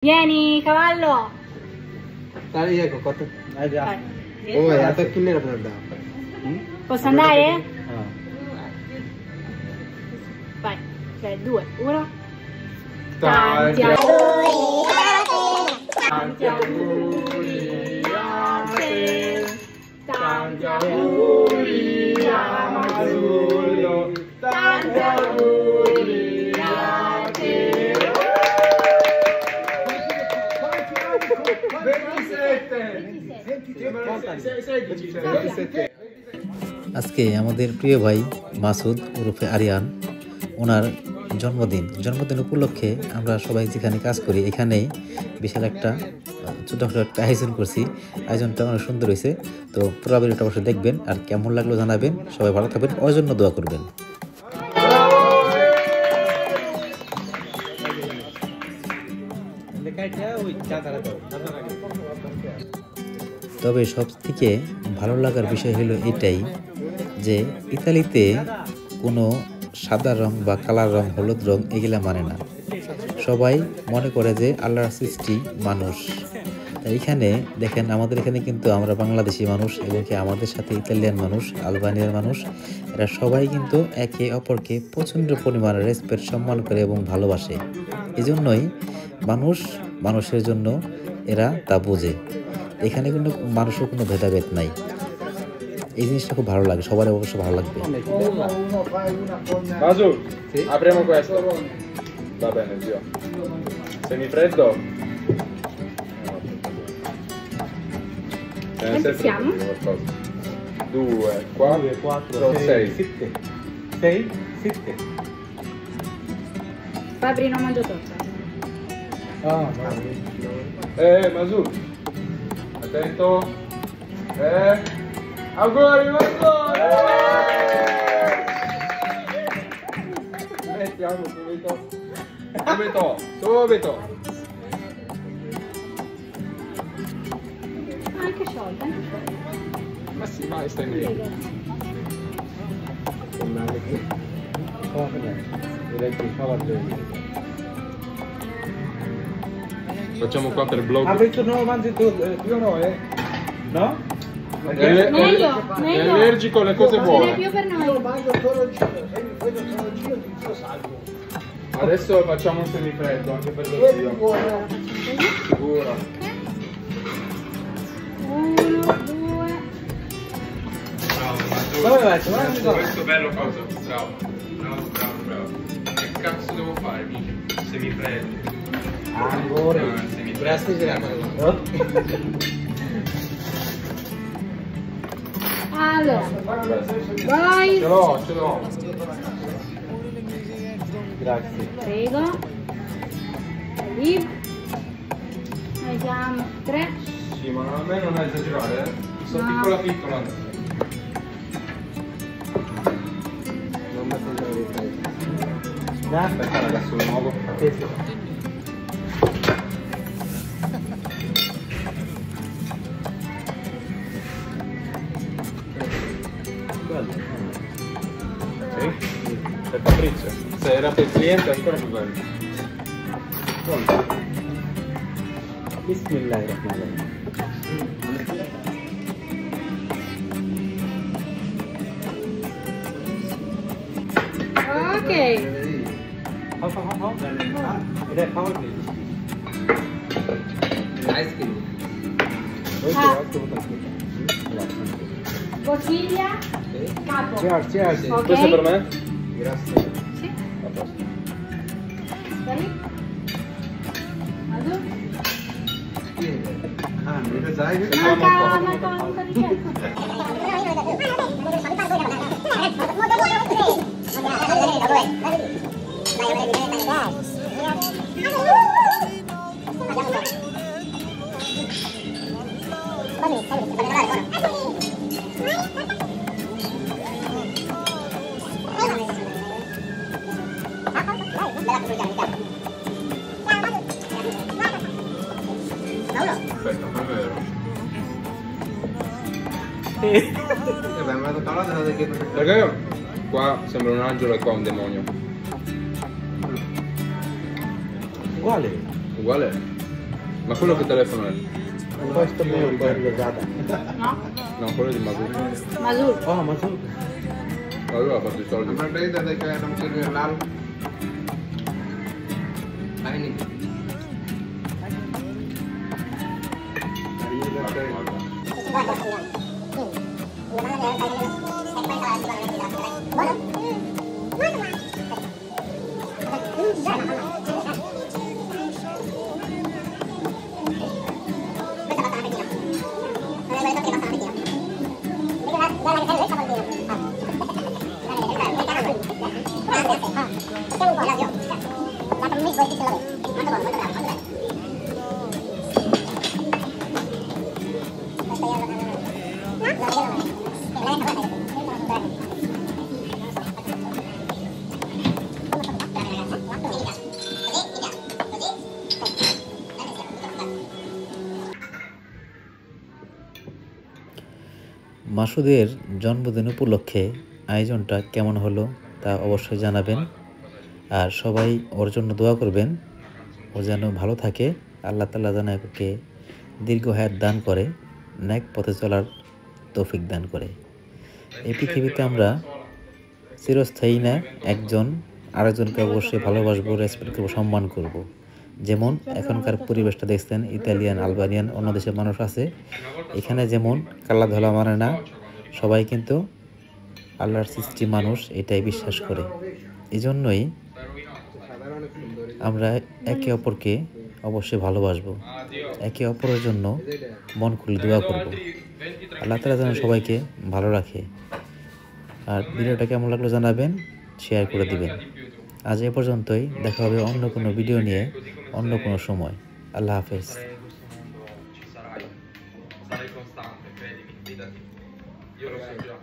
Vieni, cavallo! Dai, ecco, quanto... Vai. Oh, è la chi nera per andare? Posso andare? Ah. Vai, 3, 2, 1. Tanti tanti auguri a te, tanti auguri a Mazzullo, tanti auguri a te. 27. আজকে আমাদের প্রিয় ভাই মাসুদ ওরফে আরিয়ান ওনার জন্মদিন উপলক্ষে আমরা সবাই যেখানে কাজ করি এখানেই বিশাল একটা ছোটখাটো একটা আয়োজন করছি। আয়োজনটা অনেক সুন্দর হয়েছে। তো পুরো ভিডিওটা অবশ্যই দেখবেন আর কেমন লাগলো জানাবেন। সবাই ভালো থাকবেন, ওর জন্য দোয়া করবেন। তবে সব থেকে ভালো লাগার বিষয় হলো এটাই যে ইতালিতে কোনো সাদা রং বা কালার রং, হলুদ রং এগুলা মানে না। সবাই মনে করে যে আল্লাহর সৃষ্টি মানুষ। এইখানে দেখেন আমাদের এখানে কিন্তু আমরা বাংলাদেশি মানুষ এবং কি আমাদের সাথে ইতালিয়ান মানুষ, আলবানিয়ার মানুষ, এরা সবাই কিন্তু একে অপরকে প্রচণ্ড পরিমাণে রেসপেক্ট, সম্মান করে এবং ভালোবাসে। এই জন্যই মানুষের জন্য এরা তা বোঝে। এখানে কিন্তু মানুষের কোনো ভেদাভেদ নাই। এই জিনিসটা খুব ভালো লাগে, সবার অবশ্য ভালো লাগবে। Masu, apriamo questo. Va bene, zio. Semifreddo? Quanti siamo? 2, 4, 6. 7. Fabri non mangio torta. Masu. Attento. Auguri, Masu! Mettiamo subito. Subito. Anche sciolta, Ma sì, vai, stai lì. Facciamo qua per blog. Ha detto no, mangi tu, io no, no? Meglio. È allergico alle cose Ce n'è buone. più per noi. Adesso facciamo un semifreddo anche per lo zio. Sicuro. 1, 2. Bravo, Dove vai? questo bello cosa? Bravo. Che cazzo devo fare, mica? Semifreddo. Auguri. Grazie di Allora, vai. Ce l'ho. Grazie. Prego. Lì. Noi siamo 3. Sì, ma a me non è esagerare, eh? Sono No. piccola. Non mi sento di Aspetta ragazzi, un nuovo. Sì? Per Patrizio. Se era per il cliente è ancora più bello. Bismillahirrahmanirrahim. Ok. Ed è power ice cream. Bottiglia. Capo. Cheers. Ok. Questo è per me? Grazie. Sì. A posto. Dai. Vado. Mi sai che Manca un po' di tempo. Aspetta, non è vero. Vabbè, ma la parola che Perché qua sembra un angelo e qua un demonio. Uguale. Uguale? Ma quello che telefono è? Questo mio è quello Zada. No? No, quello di Mazur. Mazur. Oh, ma tu? Allora ha fatto i soldi. Ma vedete che non ti l'altro? Vieni. মাসুদের জন্মদিন উপলক্ষে আয়োজনটা কেমন হলো তা অবশ্যই জানাবেন, আর সবাই ওর জন্য দোয়া করবেন, ও যেন ভালো থাকে, আল্লাহ তাআলা যেন ওকে দীর্ঘ হায়াত দান করে, নেক পথে চলার তৌফিক দান করে। এই পৃথিবীতে আমরা চিরস্থায়ী না, একজন আরেকজনকে অবশ্যই ভালোবাসবো, রেসপেক্ট করবো, সম্মান করব। যেমন এখনকার পরিবেশটা দেখছেন, ইতালিয়ান, আলবানিয়ান, অন্য দেশের মানুষ আছে, এখানে যেমন কালা ধলা মানে না, সবাই কিন্তু আল্লাহর সৃষ্টি মানুষ, এটাই বিশ্বাস করে। এই জন্যই আমরা একে অপরকে অবশ্যই ভালোবাসবো, একে অপরের জন্য মন খুলে দোয়া করব। আল্লাহ তাআলা যেন সবাইকে ভালো রাখে। আর ভিডিওটা কেমন লাগলো জানাবেন, শেয়ার করে দিবেন। আজ এ পর্যন্তই, দেখা হবে অন্য কোনো ভিডিও নিয়ে অন্য কোনো সময়। আল্লাহ হাফেজ। Sarai costante, credimi, fidati. Io lo so già.